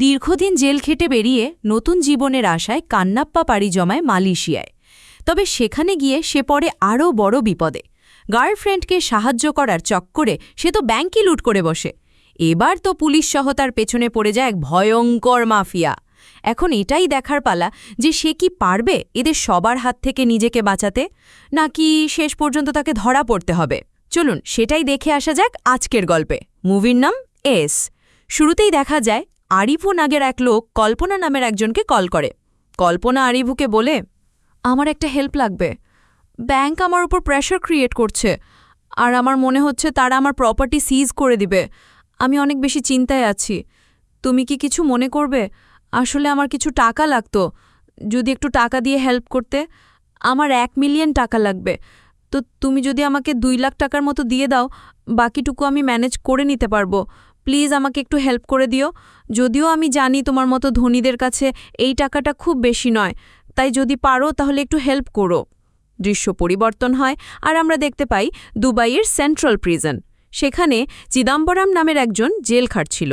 দীর্ঘদিন জেল খেটে বেরিয়ে নতুন জীবনের আশায় কান্নাপ্পা পাড়ি জমায় মালয়েশিয়ায়। তবে সেখানে গিয়ে সে পড়ে আরও বড় বিপদে। গার্লফ্রেন্ডকে সাহায্য করার চক্করে সে তো ব্যাংকই লুট করে বসে। এবার তো পুলিশ সহ তার পেছনে পড়ে যায় এক ভয়ঙ্কর মাফিয়া। এখন এটাই দেখার পালা যে সে কি পারবে এদের সবার হাত থেকে নিজেকে বাঁচাতে, নাকি শেষ পর্যন্ত তাকে ধরা পড়তে হবে। চলুন সেটাই দেখে আসা যাক আজকের গল্পে। মুভির নাম এস। শুরুতেই দেখা যায় আরিভু নাগের এক লোক কল্পনা নামের একজনকে কল করে। কল্পনা আরিভুকে বলে, আমার একটা হেল্প লাগবে। ব্যাংক আমার উপর প্রেশার ক্রিয়েট করছে, আর আমার মনে হচ্ছে তারা আমার প্রপার্টি সিজ করে দিবে। আমি অনেক বেশি চিন্তায় আছি। তুমি কি কিছু মনে করবে? আসলে আমার কিছু টাকা লাগতো, যদি একটু টাকা দিয়ে হেল্প করতে। আমার 1 মিলিয়ন টাকা লাগবে। তো তুমি যদি আমাকে 2 লাখ টাকার মতো দিয়ে দাও, বাকিটুকু আমি ম্যানেজ করে নিতে পারবো। প্লিজ আমাকে একটু হেল্প করে দিও। যদিও আমি জানি তোমার মতো ধনীদের কাছে এই টাকাটা খুব বেশি নয়, তাই যদি পারো তাহলে একটু হেল্প করো। দৃশ্য পরিবর্তন হয় আর আমরা দেখতে পাই দুবাইয়ের সেন্ট্রাল প্রিজন। সেখানে চিদাম্বরম নামের একজন জেল খাটছিল।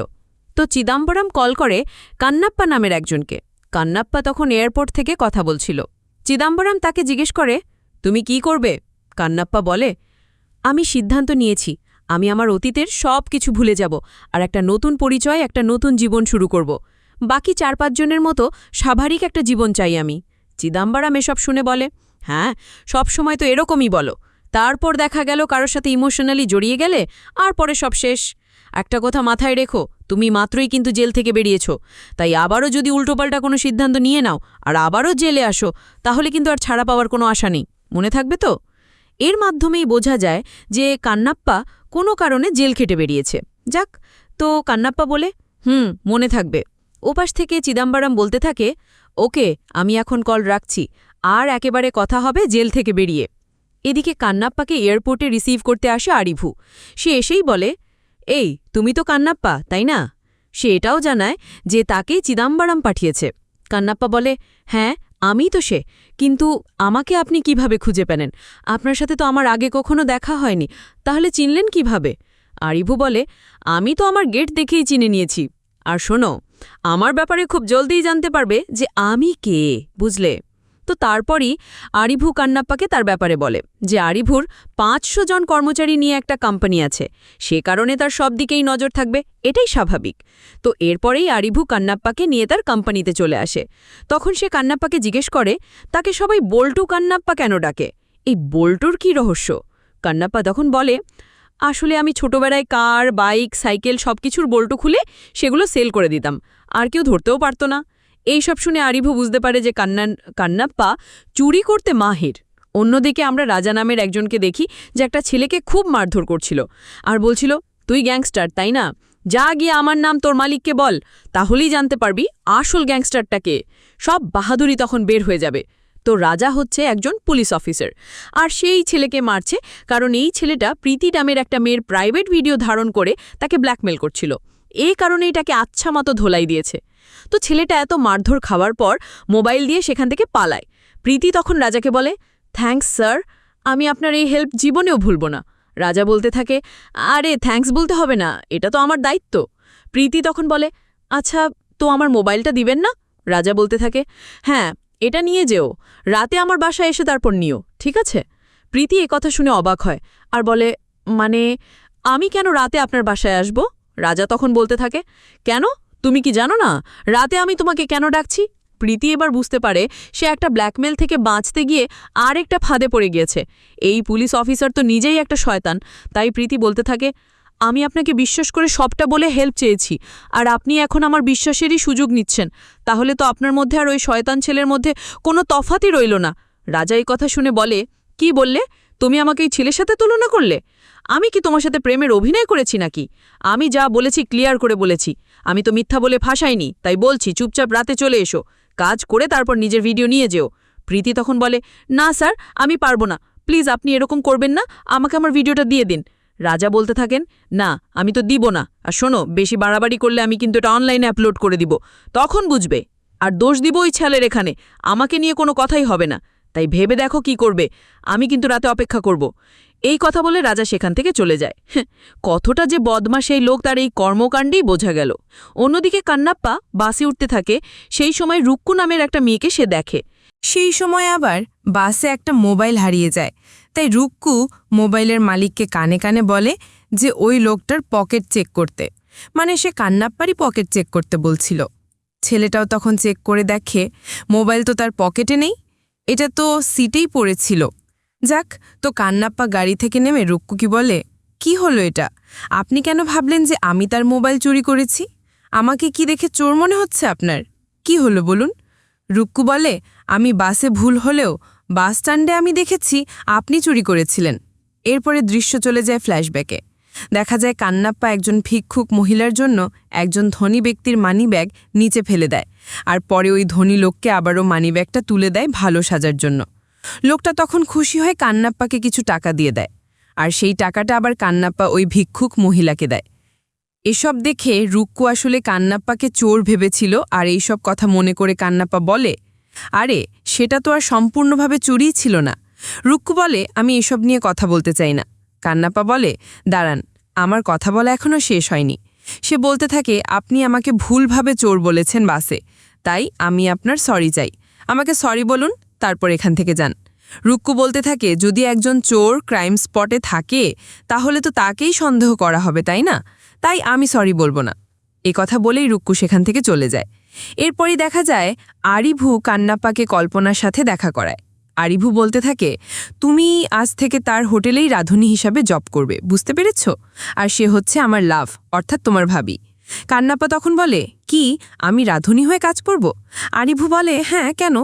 তো চিদাম্বরম কল করে কান্নাপ্পা নামের একজনকে। কান্নাপ্পা তখন এয়ারপোর্ট থেকে কথা বলছিল। চিদাম্বরম তাকে জিজ্ঞেস করে, তুমি কি করবে? কান্নাপ্পা বলে, আমি সিদ্ধান্ত নিয়েছি, আমি আমার অতীতের সব কিছু ভুলে যাব আর একটা নতুন পরিচয়, একটা নতুন জীবন শুরু করব। বাকি 4-5 জনের মতো স্বাভাবিক একটা জীবন চাই আমি। চিদাম্বরম এসব শুনে বলে, হ্যাঁ, সব সময় তো এরকমই বলো। তারপর দেখা গেল কারোর সাথে ইমোশনালি জড়িয়ে গেলে আর পরে সব শেষ। একটা কথা মাথায় রেখো, তুমি মাত্রই কিন্তু জেল থেকে বেরিয়েছ, তাই আবারও যদি উল্টোপাল্টা কোনো সিদ্ধান্ত নিয়ে নাও আর আবারও জেলে আসো, তাহলে কিন্তু আর ছাড়া পাওয়ার কোনো আশা নেই। মনে থাকবে তো? এর মাধ্যমেই বোঝা যায় যে কান্নাপ্পা কোনো কারণে জেল খেটে বেরিয়েছে। যাক, তো কান্নাপ্পা বলে, মনে থাকবে। ওপাশ থেকে চিদাম্বরম বলতে থাকে, ওকে, আমি এখন কল রাখছি, আর একেবারে কথা হবে জেল থেকে বেরিয়ে। এদিকে কান্নাপ্পাকে এয়ারপোর্টে রিসিভ করতে আসে আরিভু। সে এসেই বলে, এই তুমি তো কান্নাপ্পা, তাই না? সে এটাও জানায় যে তাকে চিদাম্বরম পাঠিয়েছে। কান্নাপ্পা বলে, হ্যাঁ, আমি তো সে, কিন্তু আমাকে আপনি কিভাবে খুঁজে পেলেন? আপনার সাথে তো আমার আগে কখনো দেখা হয়নি, তাহলে চিনলেন কিভাবে? আরিভু বলে, আমি তো আমার গেট দেখেই চিনে নিয়েছি। আর শোনো, আমার ব্যাপারে খুব জলদিই জানতে পারবে যে আমি কে, বুঝলে? তো তারপরই আরিভু কান্নাপ্পাকে তার ব্যাপারে বলে যে আরিভুর 500 জন কর্মচারী নিয়ে একটা কোম্পানি আছে, সে কারণে তার সব দিকেই নজর থাকবে, এটাই স্বাভাবিক। তো এরপরেই আরিভু কান্নাপ্পাকে নিয়ে তার কোম্পানিতে চলে আসে। তখন সে কান্নাপ্পাকে জিজ্ঞেস করে, তাকে সবাই বল্টু কান্নাপ্পা কেন ডাকে? এই বল্টুর কি রহস্য? কান্নাপ্পা তখন বলে, আসলে আমি ছোটবেলায় কার, বাইক, সাইকেল সবকিছুর বল্টু খুলে সেগুলো সেল করে দিতাম, আর কেউ ধরতেও পারত না। এইসব শুনে আরিভু বুঝতে পারে যে কান্নাপ্পা চুরি করতে মাহির। অন্যদিকে আমরা রাজা নামের একজনকে দেখি যে একটা ছেলেকে খুব মারধর করছিল আর বলছিল, তুই গ্যাংস্টার তাই না? যা গিয়ে আমার নাম তোর মালিককে বল, তাহলেই জানতে পারবি আসল গ্যাংস্টারটাকে। সব বাহাদুরি তখন বের হয়ে যাবে। তো রাজা হচ্ছে একজন পুলিশ অফিসার, আর সেই ছেলেকে মারছে কারণ এই ছেলেটা প্রীতি নামের একটা মেয়ের প্রাইভেট ভিডিও ধারণ করে তাকে ব্ল্যাকমেল করছিল। এই কারণেই তাকে আচ্ছা মতো ধোলাই দিয়েছে। তো ছেলেটা এত মারধর খাওয়ার পর মোবাইল দিয়ে সেখান থেকে পালায়। প্রীতি তখন রাজাকে বলে, থ্যাঙ্কস স্যার, আমি আপনার এই হেল্প জীবনেও ভুলব না। রাজা বলতে থাকে, আরে থ্যাঙ্কস বলতে হবে না, এটা তো আমার দায়িত্ব। প্রীতি তখন বলে, আচ্ছা, তো আমার মোবাইলটা দিবেন না? রাজা বলতে থাকে, হ্যাঁ, এটা নিয়ে যেও, রাতে আমার বাসায় এসে তারপর নিও, ঠিক আছে? প্রীতি কথা শুনে অবাক হয় আর বলে, মানে আমি কেন রাতে আপনার বাসায় আসব? রাজা তখন বলতে থাকে, কেন, তুমি কি জানো না রাতে আমি তোমাকে কেন ডাকছি? প্রীতি এবার বুঝতে পারে সে একটা ব্ল্যাকমেল থেকে বাঁচতে গিয়ে আর একটা ফাঁদে পড়ে গিয়েছে। এই পুলিশ অফিসার তো নিজেই একটা শয়তান। তাই প্রীতি বলতে থাকে, আমি আপনাকে বিশ্বাস করে সবটা বলে হেল্প চেয়েছি, আর আপনি এখন আমার বিশ্বাসেরই সুযোগ নিচ্ছেন। তাহলে তো আপনার মধ্যে আর ওই শয়তান ছেলের মধ্যে কোনো তফাতই রইল না। রাজা এই কথা শুনে বলে, কি বললে? তুমি আমাকে এই ছেলের সাথে তুলনা করলে? আমি কি তোমার সাথে প্রেমের অভিনয় করেছি নাকি? আমি যা বলেছি ক্লিয়ার করে বলেছি, আমি তো মিথ্যা বলে ফাঁসাইনি। তাই বলছি, চুপচাপ রাতে চলে এসো, কাজ করে তারপর নিজের ভিডিও নিয়ে যেও। প্রীতি তখন বলে, না স্যার, আমি পারবো না, প্লিজ আপনি এরকম করবেন না, আমাকে আমার ভিডিওটা দিয়ে দিন। রাজা বলতে থাকেন, না, আমি তো দিব না, আর শোনো, বেশি বাড়াবাড়ি করলে আমি কিন্তু এটা অনলাইনে আপলোড করে দিব, তখন বুঝবে। আর দোষ দিব ওই ছেলের, এখানে আমাকে নিয়ে কোনো কথাই হবে না। তাই ভেবে দেখো কি করবে, আমি কিন্তু রাতে অপেক্ষা করব। এই কথা বলে রাজা সেখান থেকে চলে যায়। কতটা যে বদমাশ এই লোক, তার এই কর্মকাণ্ডেই বোঝা গেল। অন্যদিকে কান্নাপ্পা বাসে উঠতে থাকে। সেই সময় রুক্কু নামের একটা মেয়েকে সে দেখে। সেই সময় আবার বাসে একটা মোবাইল হারিয়ে যায়। তাই রুক্কু মোবাইলের মালিককে কানে কানে বলে যে ওই লোকটার পকেট চেক করতে, মানে সে কান্নাপ্পারই পকেট চেক করতে বলছিল। ছেলেটাও তখন চেক করে দেখে মোবাইল তো তার পকেটে নেই, এটা তো সিটেই পড়েছিল। যাক, তো কান্নাপ্পা গাড়ি থেকে নেমে রুক্কুকে বলে, কি হলো এটা? আপনি কেন ভাবলেন যে আমি তার মোবাইল চুরি করেছি? আমাকে কি দেখে চোর মনে হচ্ছে আপনার? কি হলো বলুন? রুক্কু বলে, আমি বাসে ভুল হলেও বাস স্ট্যান্ডে আমি দেখেছি আপনি চুরি করেছিলেন। এরপরে দৃশ্য চলে যায় ফ্ল্যাশব্যাকে। দেখা যায় কান্নাপ্পা একজন ভিক্ষুক মহিলার জন্য একজন ধনী ব্যক্তির মানিব্যাগ নিচে ফেলে দেয়, আর পরে ওই ধনী লোককে আবারও মানিব্যাগটা তুলে দেয় ভালো সাজার জন্য। লোকটা তখন খুশি হয়ে কান্নাপ্পাকে কিছু টাকা দিয়ে দেয়, আর সেই টাকাটা আবার কান্নাপ্পা ওই ভিক্ষুক মহিলাকে দেয়। এসব দেখে রুক্কু আসলে কান্নাপ্পাকে চোর ভেবেছিল, আর এইসব কথা মনে করে কান্নাপ্পা বলে, আরে সেটা তো আর সম্পূর্ণভাবে চুরিই ছিল না। রুক্কু বলে, আমি এসব নিয়ে কথা বলতে চাই না। কান্নাপ্পা বলে, দাঁড়ান, আমার কথা বলা এখনও শেষ হয়নি। সে বলতে থাকে, আপনি আমাকে ভুলভাবে চোর বলেছেন বাসে, তাই আমি আপনার সরি চাই। আমাকে সরি বলুন, তারপর এখান থেকে যান। রুক্কু বলতে থাকে, যদি একজন চোর ক্রাইম স্পটে থাকে তাহলে তো তাকেই সন্দেহ করা হবে, তাই না? তাই আমি সরি বলবো না। এ কথা বলেই রুক্কু সেখান থেকে চলে যায়। এরপরই দেখা যায় আরিভু কান্নাপ্পাকে কল্পনার সাথে দেখা করায়। আরিভু বলতে থাকে, তুমি আজ থেকে তার হোটেলেই রাঁধুনি হিসাবে জব করবে, বুঝতে পেরেছ? আর সে হচ্ছে আমার লাভ, অর্থাৎ তোমার ভাবি। কান্নাপ্পা তখন বলে, কি আমি রাঁধুনি হয়ে কাজ করব? আরিভু বলে, হ্যাঁ, কেন?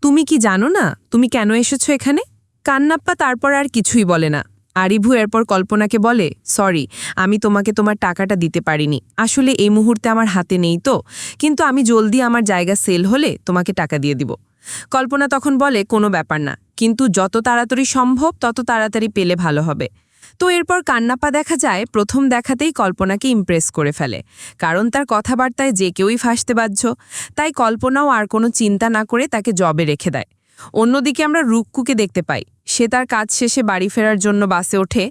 তুমি কি জানো না তুমি কেন এসেছো এখানে? কান্নাপ্পা তারপর আর কিছুই বলে না। আরিভু এরপর কল্পনাকে বলে, সরি, আমি তোমাকে তোমার টাকাটা দিতে পারিনি, আসলে এই মুহূর্তে আমার হাতে নেই তো, কিন্তু আমি জলদি আমার জায়গা সেল হলে তোমাকে টাকা দিয়ে দিব। কল্পনা তখন বলে, কোনো ব্যাপার না, কিন্তু যত তাড়াতাড়ি সম্ভব তত তাড়াতাড়ি পেলে ভালো হবে। তো এরপর কান্নাপ্পা দেখা যায় প্রথম দেখাতেই কল্পনাকে ইমপ্রেস করে ফেলে, কারণ তার কথাবার্তায় যে কেউই ফাঁসতে বাধ্য। তাই কল্পনাও আর কোনো চিন্তা না করে তাকে জবে রেখে দেয়। অন্যদিকে আমরা রুক্কুকে দেখতে পাই। সে তার কাজ শেষে বাড়ি ফেরার জন্য বাসে ওঠে।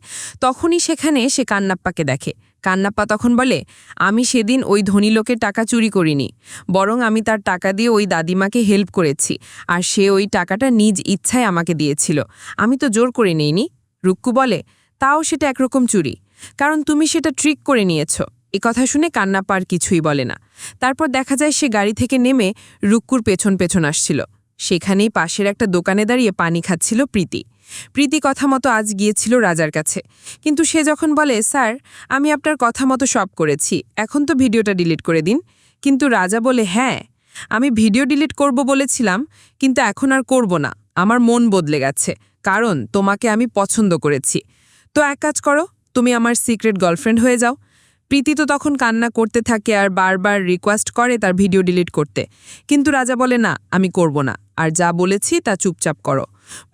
তখনই সেখানে সে কান্নাপ্পাকে দেখে। কান্নাপ্পা তখন বলে, আমি সেদিন ওই ধনী লোকের টাকা চুরি করিনি, বরং আমি তার টাকা দিয়ে ওই দাদিমাকে হেল্প করেছি, আর সে ওই টাকাটা নিজ ইচ্ছায় আমাকে দিয়েছিল, আমি তো জোর করে নেইনি। রুক্কু বলে, তাও সেটা একরকম চুরি, কারণ তুমি সেটা ট্রিক করে নিয়েছ। এ কথা শুনে কান্নাপ্পা আর কিছুই বলে না। তারপর দেখা যায় সে গাড়ি থেকে নেমে রুক্কুর পেছন পেছন আসছিল। সেখানেই পাশের একটা দোকানে দাঁড়িয়ে পানি খাচ্ছিল প্রীতি। প্রীতি কথা মতো আজ গিয়েছিল রাজার কাছে, কিন্তু সে যখন বলে, স্যার, আমি আপনার কথা মতো সব করেছি, এখন তো ভিডিওটা ডিলিট করে দিন। কিন্তু রাজা বলে, হ্যাঁ, আমি ভিডিও ডিলিট করব বলেছিলাম, কিন্তু এখন আর করব না, আমার মন বদলে গেছে, কারণ তোমাকে আমি পছন্দ করেছি। তো এক কাজ করো, তুমি আমার সিক্রেট গার্লফ্রেন্ড হয়ে যাও। প্রীতি তো তখন কান্না করতে থাকে আর বারবার রিকোয়েস্ট করে তার ভিডিও ডিলিট করতে, কিন্তু রাজা বলে, না, আমি করব না, আর যা বলেছি তা চুপচাপ করো।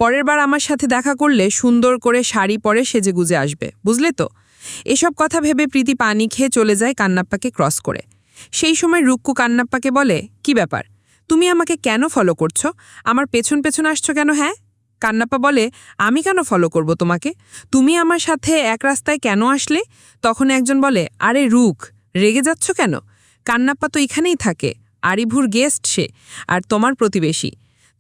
পরের বার আমার সাথে দেখা করলে সুন্দর করে শাড়ি পরে সেজেগুজে আসবে, বুঝলে তো? এসব কথা ভেবে প্রীতি পানি খেয়ে চলে যায় কান্নাপ্পাকে ক্রস করে। সেই সময় রুক্কু কান্নাপ্পাকে বলে, কি ব্যাপার, তুমি আমাকে কেন ফলো করছো? আমার পেছন পেছন আসছো কেন? হ্যাঁ? কান্নাপ্পা বলে, আমি কেন ফলো করব তোমাকে? তুমি আমার সাথে এক রাস্তায় কেন আসলে? তখন একজন বলে, আরে রুক, রেগে যাচ্ছ কেন? কান্নাপ্পা তো এখানেই থাকে, আরিভুর গেস্ট সে, আর তোমার প্রতিবেশী।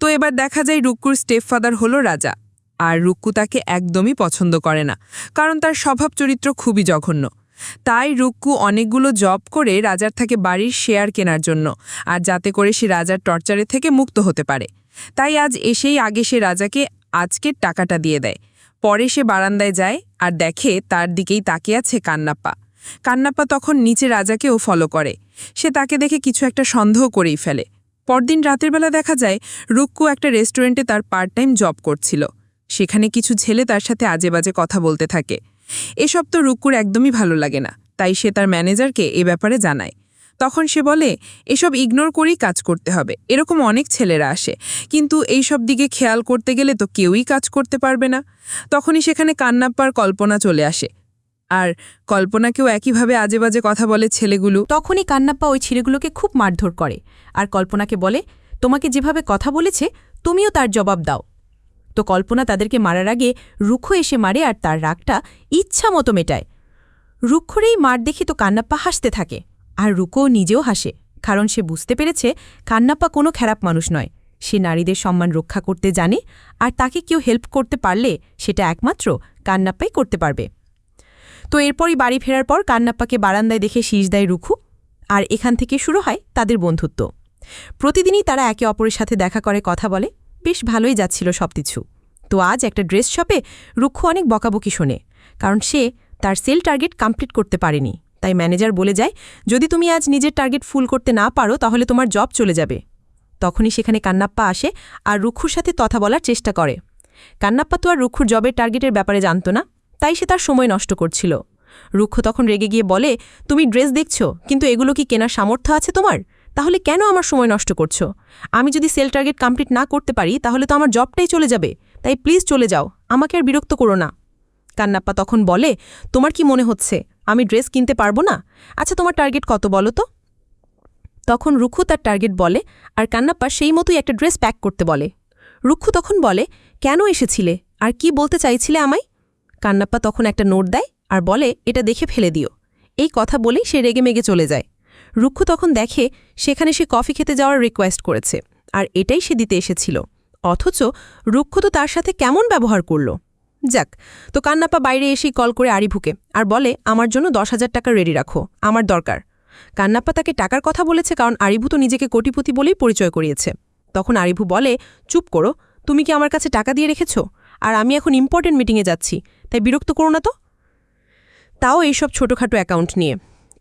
তো এবার দেখা যায় রুক্কুর স্টেপফাদার হলো রাজা, আর রুক্কু তাকে একদমই পছন্দ করে না, কারণ তার স্বভাব চরিত্র খুবই জঘন্য। তাই রুক্কু অনেকগুলো জব করে রাজার থেকে বাড়ির শেয়ার কেনার জন্য, আর যাতে করে সে রাজার টর্চারের থেকে মুক্ত হতে পারে। তাই আজ এসেই আগে সে রাজাকে আজকের টাকাটা দিয়ে দেয়। পরে সে বারান্দায় যায় আর দেখে তার দিকেই তাকিয়ে আছে কান্নাপ্পা। কান্নাপ্পা তখন নিচে রাজাকেও ফলো করে। সে তাকে দেখে কিছু একটা সন্দেহ করেই ফেলে। পরদিন রাতের বেলা দেখা যায় রুক্কু একটা রেস্টুরেন্টে তার পার্ট টাইম জব করছিল। সেখানে কিছু ছেলে তার সাথে আজেবাজে কথা বলতে থাকে। এসব তো রুক্কুর একদমই ভালো লাগে না, তাই সে তার ম্যানেজারকে এ ব্যাপারে জানায়। তখন সে বলে, এসব ইগনোর করেই কাজ করতে হবে, এরকম অনেক ছেলেরা আসে, কিন্তু এইসব দিকে খেয়াল করতে গেলে তো কেউই কাজ করতে পারবে না। তখনই সেখানে কান্নাপ্পার কল্পনা চলে আসে, আর কল্পনাকেও একইভাবে আজেবাজে কথা বলে ছেলেগুলো। তখনই কান্নাপ্পা ওই ছেলেগুলোকে খুব মারধর করে, আর কল্পনাকে বলে, তোমাকে যেভাবে কথা বলেছে তুমিও তার জবাব দাও। তো কল্পনা তাদেরকে মারার আগে রুক্ষ এসে মারে আর তার রাগটা ইচ্ছা মতো মেটায়। রুক্ষর এই মার দেখে তো কান্নাপ্পা হাসতে থাকে, আর রুকোও নিজেও হাসে, কারণ সে বুঝতে পেরেছে কান্নাপ্পা কোনো খারাপ মানুষ নয়। সে নারীদের সম্মান রক্ষা করতে জানে, আর তাকে কেউ হেল্প করতে পারলে সেটা একমাত্র কান্নাপ্পাই করতে পারবে। তো এরপরই বাড়ি ফেরার পর কান্নাপ্পাকে বারান্দায় দেখে শীষ দেয় রুখু, আর এখান থেকে শুরু হয় তাদের বন্ধুত্ব। প্রতিদিনই তারা একে অপরের সাথে দেখা করে, কথা বলে, বেশ ভালোই যাচ্ছিল সবকিছু। তো আজ একটা ড্রেস শপে রুক্ষু অনেক বকাবকি শোনে, কারণ সে তার সেল টার্গেট কমপ্লিট করতে পারেনি। তাই ম্যানেজার বলে যায়, যদি তুমি আজ নিজের টার্গেট ফুল করতে না পারো তাহলে তোমার জব চলে যাবে। তখনই সেখানে কান্নাপ্পা আসে আর রুক্ষুর সাথে কথা বলার চেষ্টা করে। কান্নাপ্পা তো আর রুক্ষুর জবের টার্গেটের ব্যাপারে জানত না, তাই সে তার সময় নষ্ট করছিল। রুক্ষ তখন রেগে গিয়ে বলে, তুমি ড্রেস দেখছো, কিন্তু এগুলো কি কেনার সামর্থ্য আছে তোমার? তাহলে কেন আমার সময় নষ্ট করছো? আমি যদি সেল টার্গেট কমপ্লিট না করতে পারি তাহলে তো আমার জবটাই চলে যাবে, তাই প্লিজ চলে যাও, আমাকে আর বিরক্ত করো না। কান্নাপ্পা তখন বলে, তোমার কি মনে হচ্ছে আমি ড্রেস কিনতে পারবো না? আচ্ছা, তোমার টার্গেট কত বলো তো? তখন রুক্ষু তার টার্গেট বলে, আর কান্নাপ্পা সেই মতোই একটা ড্রেস প্যাক করতে বলে। রুক্ষু তখন বলে, কেন এসেছিলে আর কি বলতে চাইছিলে আমায়? কান্নাপ্পা তখন একটা নোট দেয় আর বলে, এটা দেখে ফেলে দিও। এই কথা বলেই সে রেগেমেগে চলে যায়। রুক্ষু তখন দেখে সেখানে সে কফি খেতে যাওয়ার রিকোয়েস্ট করেছে, আর এটাই সে দিতে এসেছিল। অথচ রুক্ষু তো তার সাথে কেমন ব্যবহার করল। যাক, তো কান্নাপ্পা বাইরে এসেই কল করে আরিভুকে আর বলে, আমার জন্য 10,000 টাকা রেডি রাখো, আমার দরকার। কান্নাপ্পা তাকে টাকার কথা বলেছে, কারণ আরিভু তো নিজেকে কোটিপতি বলেই পরিচয় করিয়েছে। তখন আরিভু বলে, চুপ করো, তুমি কি আমার কাছে টাকা দিয়ে রেখেছ? আর আমি এখন ইম্পর্টেন্ট মিটিংয়ে যাচ্ছি, তাই বিরক্ত করো না তো। তাও এইসব ছোটোখাটো অ্যাকাউন্ট নিয়ে।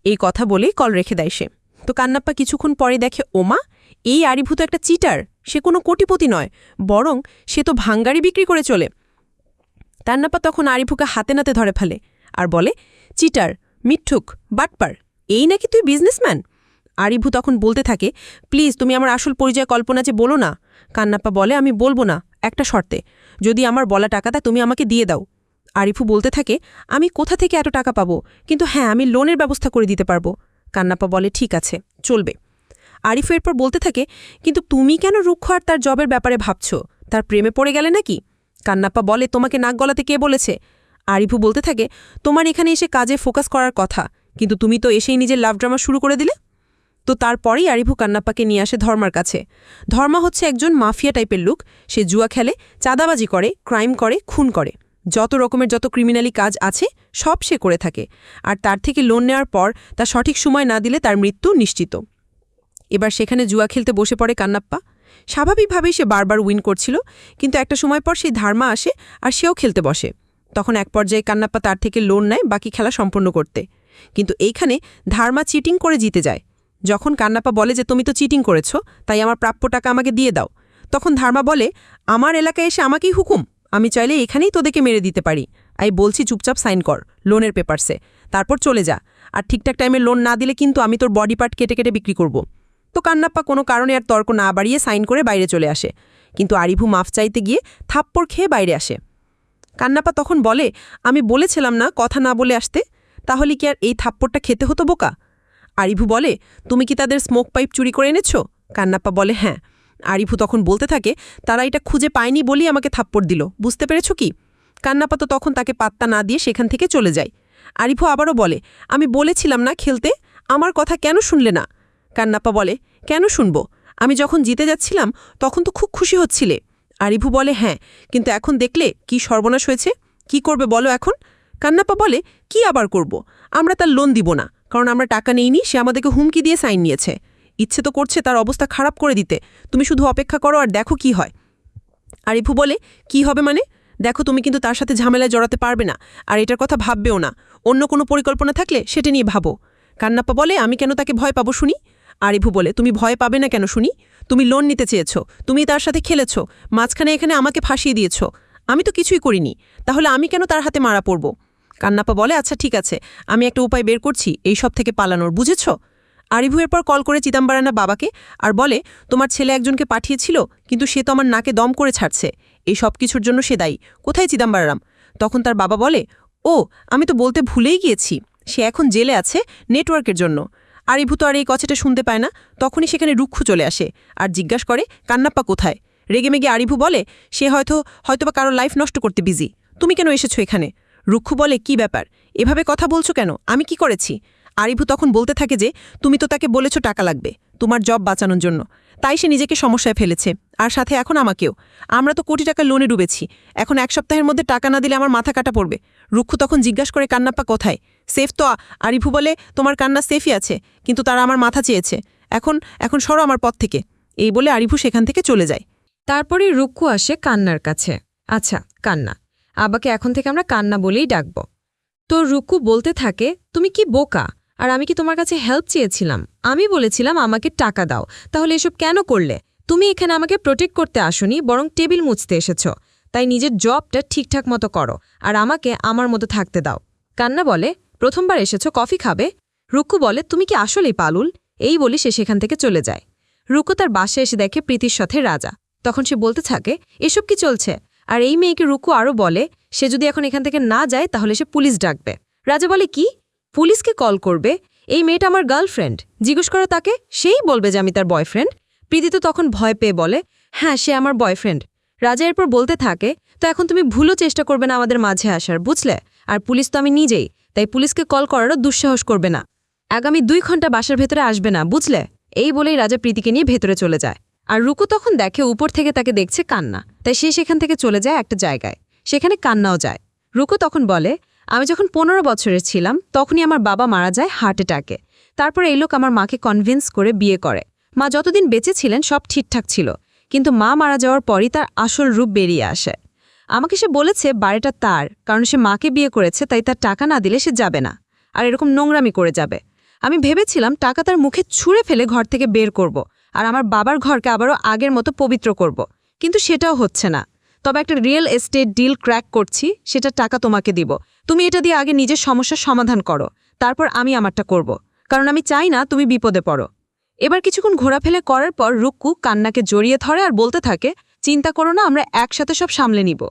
এই কথা বলেই কল রেখে দেয় সে। তো কান্নাপ্পা কিছুক্ষণ পরে দেখে, ওমা, এই আরিভু তো একটা চিটার, সে কোনো কোটিপতি নয়, বরং সে তো ভাঙ্গারি বিক্রি করে চলে। কান্নাপ্পা তখন আরিভুকে হাতে নাতে ধরে ফেলে আর বলে, চিটার, মিথ্যুক, বাটপার, এই নাকি তুই বিজনেসম্যান? আরিভু তখন বলতে থাকে, প্লিজ তুমি আমার আসল পরিচয় কল্পনা যে বলো না। কান্নাপ্পা বলে, আমি বলবো না, একটা শর্তে, যদি আমার বলা টাকাটা তুমি আমাকে দিয়ে দাও। আরিফু বলতে থাকে, আমি কোথা থেকে এত টাকা পাবো, কিন্তু হ্যাঁ, আমি লোনের ব্যবস্থা করে দিতে পারবো। কান্নাপ্পা বলে, ঠিক আছে, চলবে। আরিফু এরপর বলতে থাকে, কিন্তু তুমি কেন রুক্ষ আর তার জবের ব্যাপারে ভাবছ? তার প্রেমে পড়ে গেলে নাকি? কান্নাপ্পা বলে, তোমাকে নাক গলাতে কে বলেছে? আরিফু বলতে থাকে, তোমার এখানে এসে কাজে ফোকাস করার কথা, কিন্তু তুমি তো এসেই নিজের লাভ ড্রামা শুরু করে দিলে। তো তারপরেই আরিভু কান্নাপ্পাকে নিয়ে আসে ধর্মার কাছে। ধর্মা হচ্ছে একজন মাফিয়া টাইপের লোক। সে জুয়া খেলে, চাঁদাবাজি করে, ক্রাইম করে, খুন করে, যত রকমের যত ক্রিমিনালি কাজ আছে সব সে করে থাকে। আর তার থেকে লোন নেওয়ার পর তার সঠিক সময় না দিলে তার মৃত্যু নিশ্চিত। এবার সেখানে জুয়া খেলতে বসে পড়ে কান্নাপ্পা। স্বাভাবিকভাবেই সে বারবার উইন করছিল, কিন্তু একটা সময় পর সেই ধর্মা আসে আর সেও খেলতে বসে। তখন এক পর্যায়ে কান্নাপ্পা তার থেকে লোন নেয় বাকি খেলা সম্পন্ন করতে, কিন্তু এইখানে ধর্মা চিটিং করে জিতে যায়। যখন কান্নাপ্পা বলে যে তুমি তো চিটিং করেছ, তাই আমার প্রাপ্য টাকা আমাকে দিয়ে দাও, তখন ধর্মা বলে, আমার এলাকায় এসে আমাকেই হুকুম, আমি চাইলে এখানেই তোদেরকে মেরে দিতে পারি। আমি বলছি চুপচাপ সাইন কর লোনের পেপারসে, তারপর চলে যা, আর ঠিকঠাক টাইমে লোন না দিলে কিন্তু আমি তোর বডি পার্ট কেটে কেটে বিক্রি করব। তো কান্নাপ্পা কোনো কারণে আর তর্ক না বাড়িয়ে সাইন করে বাইরে চলে আসে, কিন্তু আরিভু মাফ চাইতে গিয়ে থাপ্পড় খেয়ে বাইরে আসে। কান্নাপ্পা তখন বলে, আমি বলেছিলাম না কথা না বলে আসতে, তাহলে কি আর এই থাপ্পড়টা খেতে হতো বোকা? আরিভু বলে, তুমি কি তাদের স্মোক পাইপ চুরি করে এনেছ? কান্নাপ্পা বলে, হ্যাঁ। আরিভু তখন বলতে থাকে, তারা এটা খুঁজে পায়নি বলেই আমাকে থাপ্পড় দিল, বুঝতে পেরেছ কি? কান্নাপ্পা তো তখন তাকে পাত্তা না দিয়ে সেখান থেকে চলে যায়। আরিভু আবারও বলে, আমি বলেছিলাম না খেলতে, আমার কথা কেন শুনলে না? কান্নাপ্পা বলে, কেন শুনব? আমি যখন জিতে যাচ্ছিলাম তখন তো খুব খুশি হচ্ছিলে। আরিভু বলে, হ্যাঁ, কিন্তু এখন দেখলে কি সর্বনাশ হয়েছে, কি করবে বলো এখন? কান্নাপ্পা বলে, কি আবার করব? আমরা তার লোন দিব না, কারণ আমরা টাকা নেইনি, সে আমাদেরকে হুমকি দিয়ে সাইন নিয়েছে। ইচ্ছে তো করছে তার অবস্থা খারাপ করে দিতে, তুমি শুধু অপেক্ষা করো আর দেখো কি হয়। আরিভু বলে, কি হবে মানে? দেখো, তুমি কিন্তু তার সাথে ঝামেলায় জড়াতে পারবে না, আর এটার কথা ভাববেও না, অন্য কোনো পরিকল্পনা থাকলে সেটা নিয়ে ভাবো। কান্নাপ্পা বলে, আমি কেন তাকে ভয় পাবো শুনি? আরিভু বলে, তুমি ভয় পাবে না কেন শুনি? তুমি লোন নিতে চেয়েছ, তুমি তার সাথে খেলেছ, মাঝখানে এখানে আমাকে ফাঁসিয়ে দিয়েছ, আমি তো কিছুই করিনি, তাহলে আমি কেন তার হাতে মারা পড়ব? কান্নাপ্পা বলে, আচ্ছা ঠিক আছে, আমি একটা উপায় বের করছি এই সব থেকে পালানোর, বুঝেছ? আরিভু এরপর কল করে চিদাম্বরানা বাবাকে আর বলে, তোমার ছেলে একজনকে পাঠিয়েছিল, কিন্তু সে তো আমার নাকে দম করে ছাড়ছে, এই সব কিছুর জন্য সে দায়ী, কোথায় চিদাম্বরাম? তখন তার বাবা বলে, ও, আমি তো বলতে ভুলেই গিয়েছি, সে এখন জেলে আছে নেটওয়ার্কের জন্য। আরিভু তো আর এই কথাটা শুনতে পায় না, তখনই সেখানে রুক্ষু চলে আসে আর জিজ্ঞাসা করে, কান্নাপ্পা কোথায়? রেগেমেগে আরিভু বলে সে হয়তোবা কারো লাইফ নষ্ট করতে বিজি। তুমি কেন এসেছো এখানে? রুক্ষু বলে কি ব্যাপার, এভাবে কথা বলছো কেন, আমি কি করেছি? আরিভু তখন বলতে থাকে যে তুমি তো তাকে বলেছো টাকা লাগবে তোমার জব বাঁচানোর জন্য, তাই সে নিজেকে সমস্যায় ফেলেছে, আর সাথে এখন আমাকেও। আমরা তো কোটি টাকা লোনে ডুবেছি, এখন 1 সপ্তাহের মধ্যে টাকা না দিলে আমার মাথা কাটা পড়বে। রুক্ষু তখন জিজ্ঞাসা করে কান্নাপ্পা কোথায়? সেফ তো। আরিভু বলে তোমার কান্না সেফই আছে, কিন্তু তারা আমার মাথা চেয়েছে, এখন সরো আমার পথ থেকে। এই বলে আরিভু সেখান থেকে চলে যায়। তারপরে রুক্কু আসে কান্নার কাছে। আচ্ছা কান্না, আব্বাকে এখন থেকে আমরা কান্না বলেই ডাকব। তো রুক্কু বলতে থাকে, তুমি কি বোকা, আর আমি কি তোমার কাছে হেল্প চেয়েছিলাম? আমি বলেছিলাম আমাকে টাকা দাও, তাহলে এসব কেন করলে? তুমি এখানে আমাকে প্রোটেক্ট করতে আসোনি, বরং টেবিল মুছতে এসেছ। তাই নিজের জবটা ঠিকঠাক মতো করো, আর আমাকে আমার মতো থাকতে দাও। কান্না বলে, প্রথমবার এসেছ, কফি খাবে? রুক্কু বলে, তুমি কি আসলেই পালুল? এই বলি সে সেখান থেকে চলে যায়। রুক্কু তার বাসায় এসে দেখে প্রীতির সাথে রাজা। তখন সে বলতে থাকে, এসব কি চলছে? আর এই মেয়েকে রুক্কু আরও বলে সে যদি এখন এখান থেকে না যায় তাহলে সে পুলিশ ডাকবে। রাজা বলে, কি পুলিশকে কল করবে? এই মেয়েটা আমার গার্লফ্রেন্ড, জিজ্ঞেস করো তাকে, সেই বলবে যে আমি তার বয়ফ্রেন্ড। প্রীতি তো তখন ভয় পেয়ে বলে, হ্যাঁ সে আমার বয়ফ্রেন্ড। রাজা এরপর বলতে থাকে, তো এখন তুমি ভুলও চেষ্টা করবে না আমাদের মাঝে আসার, বুঝলে? আর পুলিশ তো আমি নিজেই, তাই পুলিশকে কল করারও দুঃসাহস করবে না। আগামী 2 ঘন্টা বাসার ভেতরে আসবে না, বুঝলে? এই বলেই রাজা প্রীতিকে নিয়ে ভেতরে চলে যায়। আর রুকু তখন দেখে উপর থেকে তাকে দেখছে কান্না, তাই সে সেখান থেকে চলে যায় একটা জায়গায়, সেখানে কান্নাও যায়। রুকু তখন বলে, আমি যখন 15 বছরের ছিলাম তখনই আমার বাবা মারা যায় হার্ট অ্যাটাকে। তারপর এই লোক আমার মাকে কনভিন্স করে বিয়ে করে। মা যতদিন বেঁচে ছিলেন সব ঠিকঠাক ছিল, কিন্তু মা মারা যাওয়ার পরই তার আসল রূপ বেরিয়ে আসে। আমাকে সে বলেছে বাড়িটা তার, কারণ সে মাকে বিয়ে করেছে, তাই তার টাকা না দিলে সে যাবে না, আর এরকম নোংরামি করে যাবে। আমি ভেবেছিলাম টাকা তার মুখে ছুঁড়ে ফেলে ঘর থেকে বের করব, আর আমার বাবার ঘরকে আবারও আগের মতো পবিত্র করব, কিন্তু সেটাও হচ্ছে না। তবে একটা রিয়েল এস্টেট ডিল ক্র্যাক করছি, সেটা টাকা তোমাকে দিব। তুমি এটা দিয়ে আগে নিজের সমস্যার সমাধান করো, তারপর আমি আমারটা করব, কারণ আমি চাই না তুমি বিপদে পড়ো। এবার কিছুক্ষণ ঘোরাফেলে করার পর রুক্কু কান্নাকে জড়িয়ে ধরে আর বলতে থাকে, চিন্তা করো না, আমরা একসাথে সব সামলে নিব।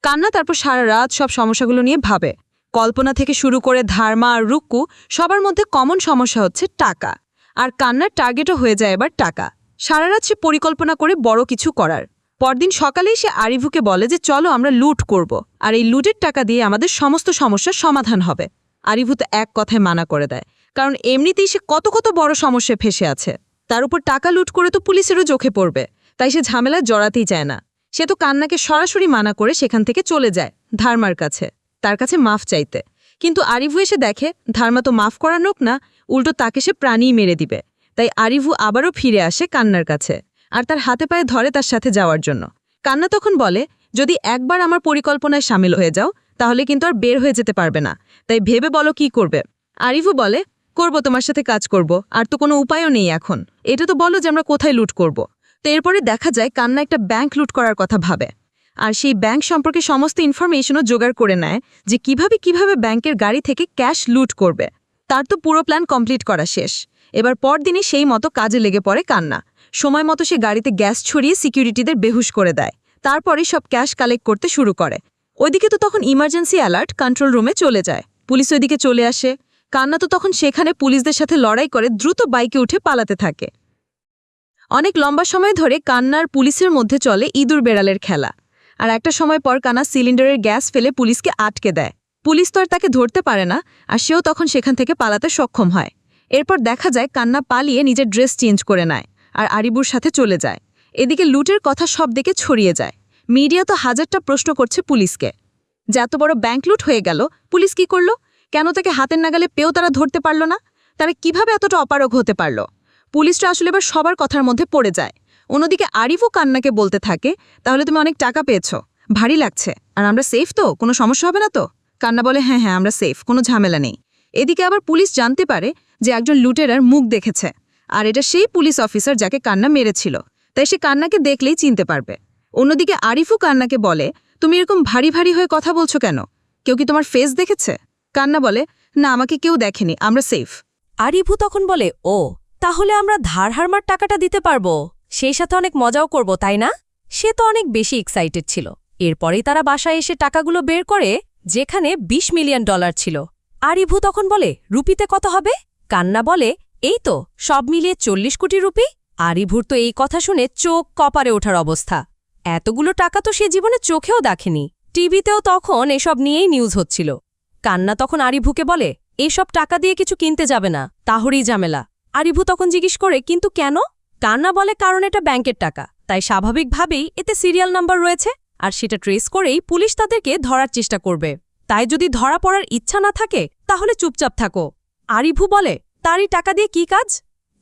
কান্না তারপর সারা রাত সব সমস্যাগুলো নিয়ে ভাবে। কল্পনা থেকে শুরু করে ধার্মা আর রুক্কু সবার মধ্যে কমন সমস্যা হচ্ছে টাকা, আর কান্নার টার্গেটও হয়ে যায় এবার টাকা। সারা রাত সে পরিকল্পনা করে বড় কিছু করার। পরদিন সকালেই সে আরিভুকে বলে যে চলো আমরা লুট করব, আর এই লুটের টাকা দিয়ে আমাদের সমস্ত সমস্যার সমাধান হবে। আরিভু তো এক কথায় মানা করে দেয়, কারণ এমনিতেই সে কত বড় সমস্যায় ফেসে আছে, তার উপর টাকা লুট করে তো পুলিশেরও চোখে পড়বে, তাই সে ঝামেলায় জড়াতেই চায় না। সে তো কান্নাকে সরাসরি মানা করে সেখান থেকে চলে যায় ধার্মার কাছে, তার কাছে মাফ চাইতে। কিন্তু আরিভু এসে দেখে ধার্মা তো মাফ করার লোক না, উল্টো তাকে সে প্রাণীই মেরে দিবে। তাই আরিভু আবারও ফিরে আসে কান্নার কাছে, আর তার হাতে পায়ে ধরে তার সাথে যাওয়ার জন্য। কান্না তখন বলে, যদি একবার আমার পরিকল্পনায় সামিল হয়ে যাও তাহলে কিন্তু আর বের হয়ে যেতে পারবে না, তাই ভেবে বলো কি করবে। আরিভু বলে, করব, তোমার সাথে কাজ করব, আর তো কোনো উপায়ও নেই এখন, এটা তো বলো যে আমরা কোথায় লুট করব। তো এরপরে দেখা যায় কান্না একটা ব্যাংক লুট করার কথা ভাবে, আর সেই ব্যাংক সম্পর্কে সমস্ত ইনফরমেশনও জোগাড় করে নেয় যে কিভাবে ব্যাংকের গাড়ি থেকে ক্যাশ লুট করবে। তার তো পুরো প্ল্যান কমপ্লিট করা শেষ। এবার পরদিনই সেই মতো কাজে লেগে পড়ে কান্না। সময় মতো সে গাড়িতে গ্যাস ছড়িয়ে সিকিউরিটিদের বেহুশ করে দেয়, তারপরে সব ক্যাশ কালেক্ট করতে শুরু করে। ওইদিকে তো তখন ইমার্জেন্সি অ্যালার্ট কন্ট্রোল রুমে চলে যায়, পুলিশ ওইদিকে চলে আসে। কান্না তো তখন সেখানে পুলিশদের সাথে লড়াই করে দ্রুত বাইকে উঠে পালাতে থাকে। অনেক লম্বা সময় ধরে কান্নার পুলিশের মধ্যে চলে ইঁদুর বেড়ালের খেলা, আর একটা সময় পর কান্না সিলিন্ডারের গ্যাস ফেলে পুলিশকে আটকে দেয়। পুলিশ তো আর তাকে ধরতে পারে না, আর সেও তখন সেখান থেকে পালাতে সক্ষম হয়। এরপর দেখা যায় কান্না পালিয়ে নিজের ড্রেস চেঞ্জ করে নেয় আর আরিবুর সাথে চলে যায়। এদিকে লুটের কথা সব দিকে ছড়িয়ে যায়। মিডিয়া তো হাজারটা প্রশ্ন করছে পুলিশকে, যে এত বড় ব্যাংক লুট হয়ে গেল, পুলিশ কি করল? কেন তাকে হাতের নাগালে পেয়েও তারা ধরতে পারল না? তারা কিভাবে এতটা অপারগ হতে পারল? পুলিশরা আসলে এবার সবার কথার মধ্যে পড়ে যায়। অন্যদিকে আরিফও কান্নাকে বলতে থাকে, তাহলে তুমি অনেক টাকা পেয়েছ, ভারী লাগছে, আর আমরা সেফ তো, কোনো সমস্যা হবে না তো? কান্না বলে, হ্যাঁ আমরা সেফ, কোনো ঝামেলা নেই। এদিকে আবার পুলিশ জানতে পারে যে একজন লুটেরার মুখ দেখেছে, আর এটা সেই পুলিশ অফিসার যাকে কান্না মেরেছিল, তাই সে কান্নাকে দেখলেই চিনতে পারবে। অন্যদিকে আরিফও কান্নাকে বলে, তুমি এরকম ভারী হয়ে কথা বলছো কেন? কেউ কি তোমার ফেস দেখেছে? কান্না বলে, না আমাকে কেউ দেখেনি, আমরা সেফ। আরিভু তখন বলে, ও তাহলে আমরা ধার হারমার টাকাটা দিতে পারবো, সেই সাথে অনেক মজাও করব, তাই না? সে তো অনেক বেশি এক্সাইটেড ছিল। এরপরেই তারা বাসায় এসে টাকাগুলো বের করে, যেখানে $20 মিলিয়ন ছিল। আরিভু তখন বলে, রুপিতে কত হবে? কান্না বলে, এই তো সব মিলিয়ে 40 কোটি রুপি। আরিভুর তো এই কথা শুনে চোখ কপারে ওঠার অবস্থা। এতগুলো টাকা তো সে জীবনে চোখেও দেখেনি। টিভিতেও তখন এসব নিয়েই নিউজ হচ্ছিল। কান্না তখন আরিভুকে বলে, এসব টাকা দিয়ে কিছু কিনতে যাবে না, তাহলেই ঝামেলা। আরিভু তখন জিজ্ঞেস করে, কিন্তু কেন? কান্না বলে, কারণ এটা ব্যাংকের টাকা, তাই স্বাভাবিকভাবেই এতে সিরিয়াল নাম্বার রয়েছে, আর সেটা ট্রেস করেই পুলিশ তাদেরকে ধরার চেষ্টা করবে। তাই যদি ধরা পড়ার ইচ্ছা না থাকে তাহলে চুপচাপ থাকো। আরিভু বলে, তারই টাকা দিয়ে কি কাজ?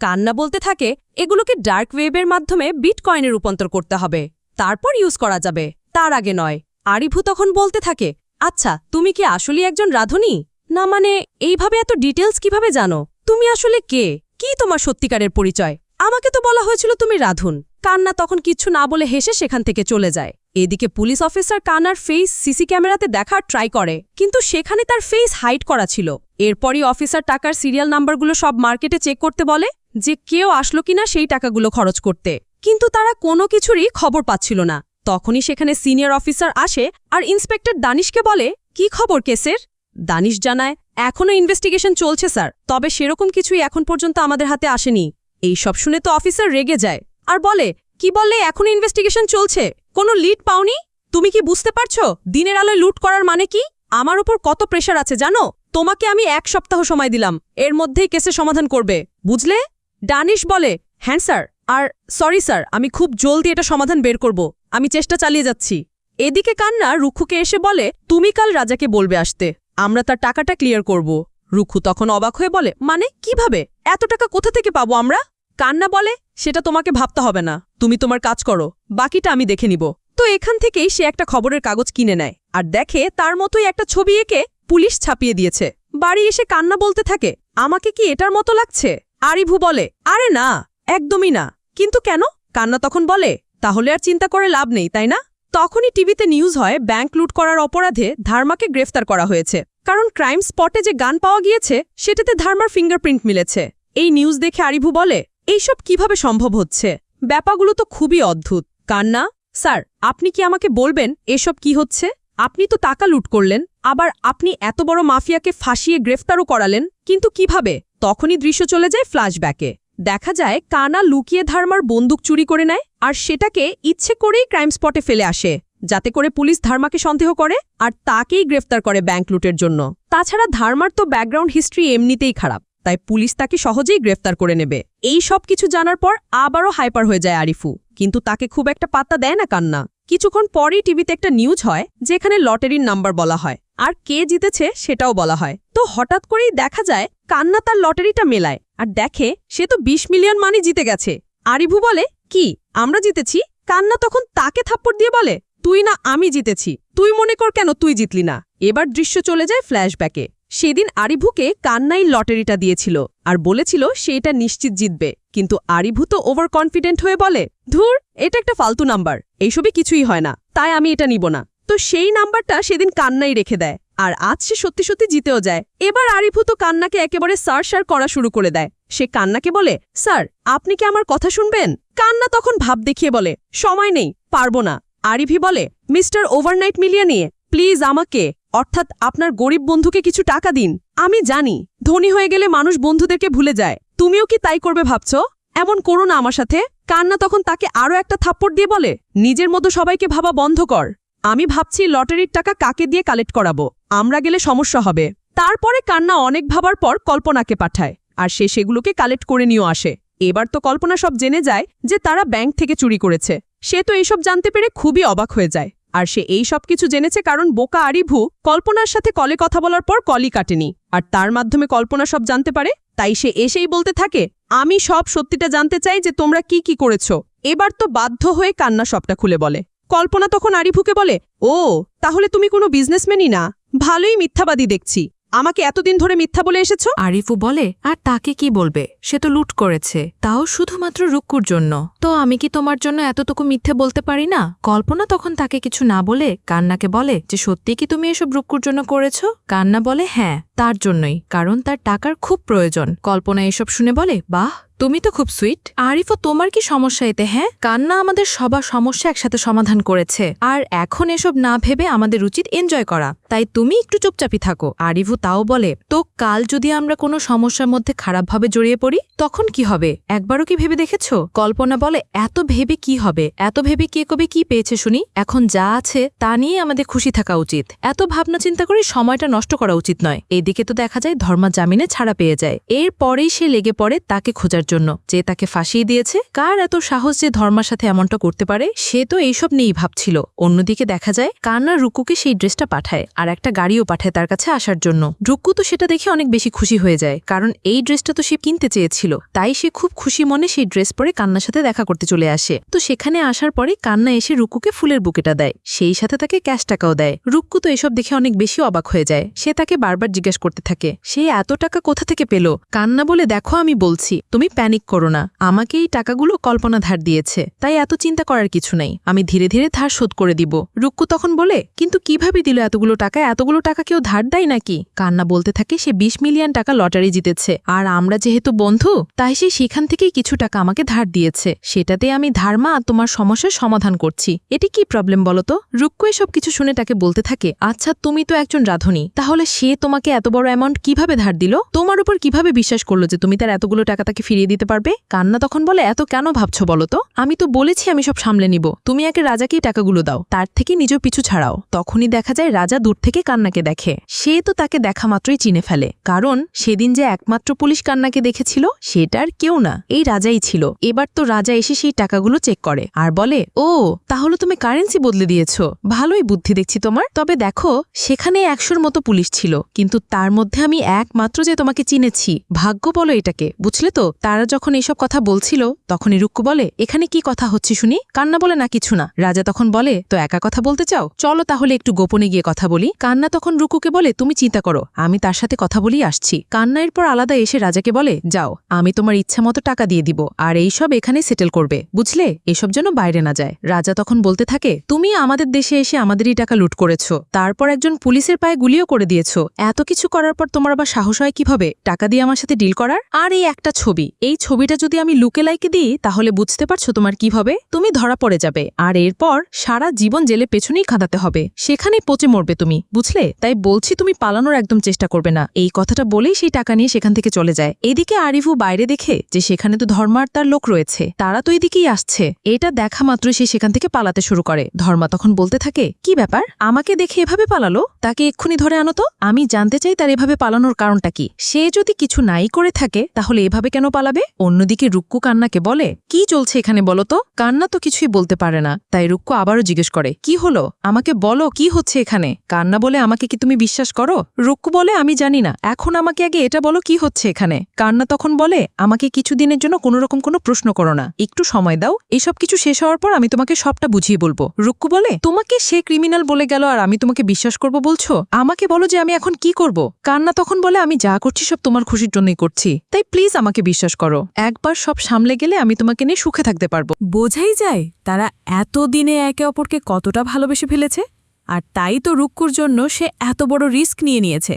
কান্না বলতে থাকে, এগুলোকে ডার্ক ওয়েবের মাধ্যমে বিটকয়েনে রূপান্তর করতে হবে, তারপর ইউজ করা যাবে, তার আগে নয়। আরিভু তখন বলতে থাকে, আচ্ছা তুমি কি আসলে একজন রাঁধুনি? না মানে এইভাবে এত ডিটেলস কিভাবে জানো? তুমি আসলে কে? কি তোমার সত্যিকারের পরিচয়? আমাকে তো বলা হয়েছিল তুমি রাঁধুন। কান্না তখন কিচ্ছু না বলে হেসে সেখান থেকে চলে যায়। এদিকে পুলিশ অফিসার কান্নার ফেস সিসি ক্যামেরাতে দেখার ট্রাই করে, কিন্তু সেখানে তার ফেস হাইড করা ছিল। এরপরই অফিসার টাকার সিরিয়াল নাম্বারগুলো সব মার্কেটে চেক করতে বলে যে কেউ আসলো কিনা সেই টাকাগুলো খরচ করতে, কিন্তু তারা কোনো কিছুরই খবর পাচ্ছিল না। তখনই সেখানে সিনিয়র অফিসার আসে আর ইন্সপেক্টর দানিশকে বলে, কি খবর কেসের? দানিশ জানায়, এখনও ইনভেস্টিগেশন চলছে স্যার, তবে সেরকম কিছুই এখন পর্যন্ত আমাদের হাতে আসেনি। এই সব শুনে তো অফিসার রেগে যায় আর বলে, কি বললে এখনো ইনভেস্টিগেশন চলছে? কোনো লিড পাওনি? তুমি কি বুঝতে পারছো দিনের আলোয় লুট করার মানে কি? আমার উপর কত প্রেশার আছে জানো? তোমাকে আমি 1 সপ্তাহ সময় দিলাম, এর মধ্যেই কেসের সমাধান করবে, বুঝলে? দানিশ বলে, হ্যাঁ স্যার, আর সরি স্যার, আমি খুব জলদি এটা সমাধান বের করব, আমি চেষ্টা চালিয়ে যাচ্ছি। এদিকে কান্না রুক্ষুকে এসে বলে, তুমি কাল রাজাকে বলবে আসতে, আমরা তার টাকাটা ক্লিয়ার করব। রুক্ষু তখন অবাক হয়ে বলে, মানে কিভাবে? এত টাকা কোথা থেকে পাবো আমরা? কান্না বলে, সেটা তোমাকে ভাবতে হবে না, তুমি তোমার কাজ করো, বাকিটা আমি দেখে নিব। তো এখান থেকেই সে একটা খবরের কাগজ কিনে নেয় আর দেখে তার মতোই একটা ছবি এঁকে পুলিশ ছাপিয়ে দিয়েছে। বাড়ি এসে কান্না বলতে থাকে, আমাকে কি এটার মতো লাগছে? আরিভু বলে, আরে না, একদমই না। কিন্তু কেন? কান্না তখন বলে, তাহলে আর চিন্তা করে লাভ নেই, তাই না? তখনই টিভিতে নিউজ হয় ব্যাংক লুট করার অপরাধে ধার্মাকে গ্রেফতার করা হয়েছে, কারণ ক্রাইম স্পটে যে গান পাওয়া গিয়েছে সেটাতে ধার্মার ফিঙ্গারপ্রিন্ট মিলেছে। এই নিউজ দেখে আরিভু বলে, এইসব কিভাবে সম্ভব হচ্ছে? ব্যাপারগুলো তো খুবই অদ্ভুত। কান্না, স্যার আপনি কি আমাকে বলবেন এসব কি হচ্ছে? আপনি তো টাকা লুট করলেন, আবার আপনি এত বড় মাফিয়াকে ফাঁসিয়ে গ্রেফতারও করালেন, কিন্তু কিভাবে? তখনই দৃশ্য চলে যায় ফ্ল্যাশব্যাকে। দেখা যায় কানা লুকিয়ে ধার্মার বন্দুক চুরি করে নেয় আর সেটাকে ইচ্ছে করেই ক্রাইম স্পটে ফেলে আসে, যাতে করে পুলিশ ধার্মাকে সন্দেহ করে আর তাকেই গ্রেফতার করে ব্যাংক লুটের জন্য। তাছাড়া ধার্মার তো ব্যাকগ্রাউন্ড হিস্ট্রি এমনিতেই খারাপ, তাই পুলিশ তাকে সহজেই গ্রেফতার করে নেবে। এই সব কিছু জানার পর আবারও হাইপার হয়ে যায় আরিফু, কিন্তু তাকে খুব একটা পাত্তা দেয় না কান্না। কিছুক্ষণ পরেই টিভিতে একটা নিউজ হয় যেখানে লটারির নাম্বার বলা হয় আর কে জিতেছে সেটাও বলা হয়। তো হঠাৎ করেই দেখা যায় কান্না তার লটারিটা মেলায় আর দেখে সে তো 20 মিলিয়ন মানি জিতে গেছে। আরিভু বলে, কি আমরা জিতেছি? কান্না তখন তাকে থাপ্পড় দিয়ে বলে, তুই না আমি জিতেছি, তুই মনে কর কেন তুই জিতলি না। এবার দৃশ্য চলে যায় ফ্ল্যাশব্যাকে। সেদিন আরিভুকে কান্নাই লটারিটা দিয়েছিল আর বলেছিল সে এটা নিশ্চিত জিতবে, কিন্তু আরিভু তো ওভার কনফিডেন্ট হয়ে বলে, ধুর এটা একটা ফালতু নাম্বার, এইসবই কিছুই হয় না, তাই আমি এটা নিব না। তো সেই নাম্বারটা সেদিন কান্নাই রেখে দেয় আর আজ সে সত্যি সত্যি জিতেও যায়। এবার আরিভু তো কান্নাকে একেবারে সার করা শুরু করে দেয়। সে কান্নাকে বলে, স্যার আপনি কি আমার কথা শুনবেন? কান্না তখন ভাব দেখিয়ে বলে, সময় নেই, পারবো না। আরিভি বলে, মিস্টার ওভারনাইট মিলিয়নিয়ে প্লিজ আমাকে, অর্থাৎ আপনার গরিব বন্ধুকে কিছু টাকা দিন। আমি জানি ধনী হয়ে গেলে মানুষ বন্ধুদেরকে ভুলে যায়, তুমিও কি তাই করবে ভাবছ? এমন করো না আমার সাথে। কান্না তখন তাকে আরও একটা থাপ্পড় দিয়ে বলে, নিজের মতো সবাইকে ভাবা বন্ধ কর। আমি ভাবছি লটারির টাকা কাকে দিয়ে কালেক্ট করাবো, আমরা গেলে সমস্যা হবে। তারপরে কান্না অনেক ভাবার পর কল্পনাকে পাঠায় আর সে সেগুলোকে কালেক্ট করে নিয়েও আসে। এবার তো কল্পনা সব জেনে যায় যে তারা ব্যাংক থেকে চুরি করেছে। সে তো এইসব জানতে পেরে খুবই অবাক হয়ে যায়, আর সে এই সব কিছু জেনেছে কারণ বোকা আরিভু কল্পনার সাথে কলে কথা বলার পর কলই কাটেনি, আর তার মাধ্যমে কল্পনা সব জানতে পারে। তাই সে এসেই বলতে থাকে, আমি সব সত্যিটা জানতে চাই যে তোমরা কি কি করেছ। এবার তো বাধ্য হয়ে কান্না সবটা খুলে বলে। কল্পনা তখন আরিভুকে বলে, ও তাহলে তুমি কোনো বিজনেসম্যানই না, ভালোই মিথ্যাবাদী দেখছি, আমাকে এতদিন ধরে মিথ্যা বলে এসেছো। আরিফু বলে, আর তাকে কি বলবে, সে তো লুট করেছে, তাও শুধুমাত্র রুক্কুর জন্য, তো আমি কি তোমার জন্য এতটুকু মিথ্যে বলতে পারি না? কল্পনা তখন তাকে কিছু না বলে কান্নাকে বলে যে সত্যি কি তুমি এসব রুক্কুর জন্য করেছো? কান্না বলে, হ্যাঁ তার জন্যই, কারণ তার টাকার খুব প্রয়োজন। কল্পনা এসব শুনে বলে, বাহ, তুমি তো খুব সুইট। আরিফও, তোমার কি সমস্যা এতে? হ্যাঁ, কান্না আমাদের সবার সমস্যা একসাথে সমাধান করেছে, আর এখন এসব না ভেবে আমাদের উচিত এনজয় করা। তাই তুমি একটু চুপচাপই থাকো। আরিফু তাও বলে, তো কাল যদি আমরা কোনো সমস্যার মধ্যে খারাপভাবে জড়িয়ে পড়ি, তখন কি হবে? একবারও কি ভেবে দেখেছ? কল্পনা বলে, এত ভেবে কি হবে? এত ভেবে কে কবে কি পেয়েছে শুনি? এখন যা আছে তা নিয়ে আমাদের খুশি থাকা উচিত। এত ভাবনা চিন্তা করে সময়টা নষ্ট করা উচিত নয়। এদিকে তো দেখা যায় ধর্মা জামিনে ছাড়া পেয়ে যায়। এর পরেই সে লেগে পড়ে তাকে খোঁজার জন্য, যে তাকে ফাঁসিয়ে দিয়েছে। কার এত সাহস যে ধর্মার সাথে এমনটা করতে পারে? সে তো এইসব নিয়েই ভাবছিল। অন্যদিকে দেখা যায় কান্না রুক্কুকে সেই ড্রেসটা পাঠায়, আর একটা গাড়িও পাঠায় তার কাছে আসার জন্য। রুক্কু তো সেটা দেখে অনেক বেশি খুশি হয়ে যায়, কারণ এই ড্রেসটা তো সে কিনতে চেয়েছিল। তাই সে খুব খুশি মনে সেই ড্রেস পরে কান্নার সাথে দেখা করতে চলে আসে। তো সেখানে আসার পরে কান্না এসে রুক্কুকে ফুলের বুকেটা দেয়, সেই সাথে তাকে ক্যাশ টাকাও দেয়। রুক্কু তো এসব দেখে অনেক বেশি অবাক হয়ে যায়। সে তাকে বারবার জিজ্ঞেস করতে থাকে, সে এত টাকা কোথা থেকে পেল? কান্না বলে, দেখো, আমি বলছি, তুমি প্যানিক করো না। আমাকে এই টাকাগুলো কল্পনা ধার দিয়েছে, তাই এত চিন্তা করার কিছু নেই। আমি ধীরে ধীরে ধার শোধ করে দিব। রুক্কু তখন বলে, কিন্তু কিভাবে দিল এতগুলো টাকা? এতগুলো টাকা কেউ ধার দেয় নাকি? কান্না বলতে থাকে, সে 20 মিলিয়ন টাকা লটারি জিতেছে, আর আমরা যেহেতু বন্ধু, তাই সে সেখান থেকেই কিছু টাকা আমাকে ধার দিয়েছে। সেটাতে আমি ধারমা তোমার সমস্যার সমাধান করছি। এটি কি প্রবলেম বলো তো? রুক্কু এসব কিছু শুনে তাকে বলতে থাকে, আচ্ছা, তুমি তো একজন রাঁধুনি, তাহলে সে তোমাকে এত বড় অ্যামাউন্ট কিভাবে ধার দিল? তোমার উপর কিভাবে বিশ্বাস করলো যে তুমি তার এতগুলো টাকা তাকে ফিরিয়ে দিতে পারবে? কান্না তখন বলে, এত কেন ভাবছো বলো তো? আমি তো বলেছি আমি সব সামলে নিব। তুমি একে রাজাকেই টাকাগুলো দাও, তার থেকে নিজ পিছু ছাড়াও। তখনই দেখা যায় রাজা দূর থেকে কান্নাকে দেখে। সে তো তাকে দেখা মাত্রই চিনে ফেলে, কারণ সেদিন যে একমাত্র পুলিশ কান্নাকে দেখেছিল সেটা আর কেউ না, এই রাজাই ছিল। এবার তো রাজা এসে সেই টাকাগুলো চেক করে আর বলে, ও, তাহলে তুমি কারেন্সি বদলে দিয়েছ, ভালোই বুদ্ধি দেখছি তোমার। তবে দেখো, সেখানে 100-র মতো পুলিশ ছিল, কিন্তু তার মধ্যে আমি একমাত্র যে তোমাকে চিনেছি। ভাগ্য বলো এটাকে, বুঝলে তো? তারা যখন এসব কথা বলছিল তখনই রুক্কু বলে, এখানে কি কথা হচ্ছে শুনি? কান্না বলে, না কিছু না। রাজা তখন বলে, তো একা কথা বলতে চাও? চলো তাহলে একটু গোপনে গিয়ে কথা বলি। কান্না তখন রুক্কুকে বলে, তুমি চিন্তা করো, আমি তার সাথে কথা বলেই আসছি। কান্না এরপর আলাদা এসে রাজাকে বলে, যাও, আমি তোমার ইচ্ছা মতো টাকা দিয়ে দিব, আর এইসব এখানে সেটেল করবে, বুঝলে? এসব যেন বাইরে না যায়। রাজা তখন বলতে থাকে, তুমি আমাদের দেশে এসে আমাদেরই টাকা লুট করেছ, তারপর একজন পুলিশের পায়ে গুলিও করে দিয়েছ। এত কিছু করার পর তোমার আবার সাহস হয় কিভাবে টাকা দিয়ে আমার সাথে ডিল করার? আর এই একটা ছবি, এই ছবিটা যদি আমি লুকেলাইকে দিই, তাহলে বুঝতে পারছো তোমার কি হবে? তুমি ধরা পড়ে যাবে, আর এরপর সারা জীবন জেলে পেছনেই খাঁদাতে হবে, সেখানেই পচে মরবে তুমি, বুঝলে? তাই বলছি তুমি পালানোর একদম চেষ্টা করবে না। এই কথাটা বলেই সেই টাকা নিয়ে সেখান থেকে চলে যায়। এদিকে আরিফু বাইরে দেখে যে সেখানে তো ধর্মার তার লোক রয়েছে, তারা তো এদিকেই আসছে। এটা দেখা মাত্রই সে সেখান থেকে পালাতে শুরু করে। ধর্মা তখন বলতে থাকে, কি ব্যাপার, আমাকে দেখে এভাবে পালালো? তাকে এক্ষুনি ধরে আনো তো, আমি জানতে চাই তার এভাবে পালানোর কারণটা কি। সে যদি কিছু নাই করে থাকে তাহলে এভাবে কেন পালাবে? অন্যদিকে রুক্কু কান্নাকে বলে, কি চলছে এখানে বলো তো? কান্না তো কিছুই বলতে পারে না, তাই রুক্কু আবারও জিজ্ঞেস করে, কি হলো, আমাকে বলো, কি হচ্ছে এখানে? কান্না বলে, আমাকে কি তুমি বিশ্বাস করো? রুক্কু বলে, আমি জানি না, এখন আমাকে আগে এটা বলো, কি হচ্ছে এখানে? কান্না তখন বলে, আমাকে কিছুদিনের জন্য কোনোরকম কোনো প্রশ্ন করো না, একটু সময় দাও, এসব কিছু শেষ হওয়ার পর আমি তোমাকে সবটা বুঝিয়ে বলবো। রুক্কু বলে, তোমাকে সে ক্রিমিনাল বলে গেল আর আমি তোমাকে বিশ্বাস করব বলছো? আমাকে বলো যে আমি এখন কি করব? কান্না তখন বলে, আমি যা করছি সব তোমার খুশির জন্যই করছি, তাই প্লিজ আমাকে বিশ্বাস করো। একবার সব সামলে গেলে আমি তোমাকে নিয়ে সুখে থাকতে পারবো। বোঝাই যায় তারা এতদিনে একে অপরকে কতটা ভালোবেসে ফেলেছে, আর তাই তো রুক্কুর জন্য সে এত বড় রিস্ক নিয়েছে।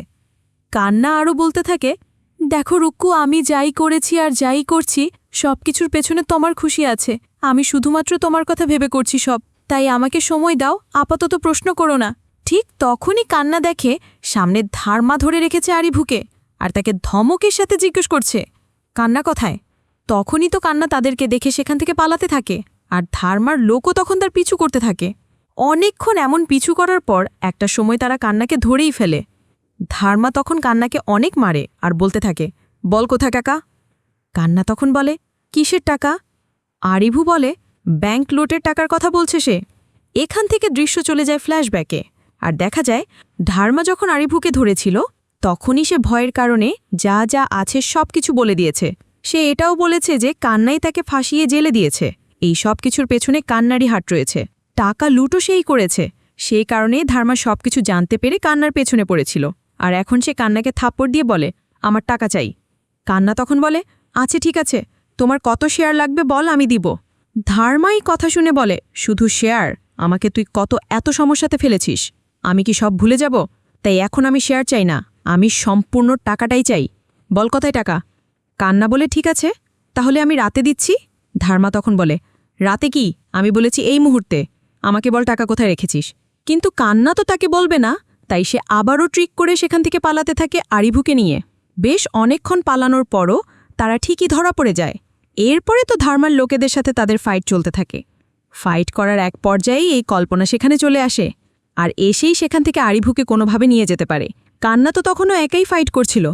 কান্না আরও বলতে থাকে, দেখো রুক্কু, আমি যাই করেছি আর যাই করছি সবকিছুর পেছনে তোমার খুশি আছে। আমি শুধুমাত্র তোমার কথা ভেবে করছি সব, তাই আমাকে সময় দাও, আপাতত প্রশ্ন করো না। ঠিক তখনই কান্না দেখে সামনে ধারমা ধরে রেখেছে আরিভুকে, আর তাকে ধমকের সাথে জিজ্ঞেস করছে, কান্না কোথায়? তখনই তো কান্না তাদেরকে দেখে সেখান থেকে পালাতে থাকে, আর ধারমার লোকও তখন তার পিছু করতে থাকে। অনেকক্ষণ এমন পিছু করার পর একটা সময় তারা কান্নাকে ধরেই ফেলে। ধারমা তখন কান্নাকে অনেক মারে আর বলতে থাকে, বল কোথা টাকা? কান্না তখন বলে, কিসের টাকা? আরিভু বলে, ব্যাংক লুটের টাকার কথা বলছে সে। এখান থেকে দৃশ্য চলে যায় ফ্ল্যাশব্যাকে, আর দেখা যায় ধারমা যখন আরিভুকে ধরেছিল তখনই সে ভয়ের কারণে যা যা আছে সব কিছু বলে দিয়েছে। সে এটাও বলেছে যে কান্নাই তাকে ফাঁসিয়ে জেলে দিয়েছে। এই সব কিছুর পেছনে কান্নারই হাত রয়েছে, টাকা লুটও সেই করেছে। সেই কারণে ধারমা সবকিছু জানতে পেরে কান্নার পেছনে পড়েছিল, আর এখন সে কান্নাকে থাপ্পড় দিয়ে বলে, আমার টাকা চাই। কান্না তখন বলে, আচ্ছা ঠিক আছে, তোমার কত শেয়ার লাগবে বল, আমি দিব। ধারমাই কথা শুনে বলে, শুধু শেয়ার? আমাকে তুই এত সমস্যাতে ফেলেছিস, আমি কি সব ভুলে যাব? তাই এখন আমি শেয়ার চাই না, আমি সম্পূর্ণ টাকাটাই চাই। বল কোথায় টাকা? কান্না বলে ঠিক আছে, তাহলে আমি রাতে দিচ্ছি। ধার্মা তখন বলে, রাতে কি? আমি বলেছি এই মুহূর্তে। আমাকে বল টাকা কোথায় রেখেছিস। কিন্তু কান্না তো তাকে বলবে না, তাই সে আবারও ট্রিক করে সেখান থেকে পালাতে থাকে আরিভুকে নিয়ে। বেশ অনেকক্ষণ পালানোর পরও তারা ঠিকই ধরা পড়ে যায়। এরপরে তো ধার্মার লোকেদের সাথে তাদের ফাইট চলতে থাকে। ফাইট করার এক পর্যায়েই এই কল্পনা সেখানে চলে আসে, আর এসেই সেখান থেকে আরিভুকে কোনোভাবে নিয়ে যেতে পারে। কান্না তো তখনও একাই ফাইট করছিল,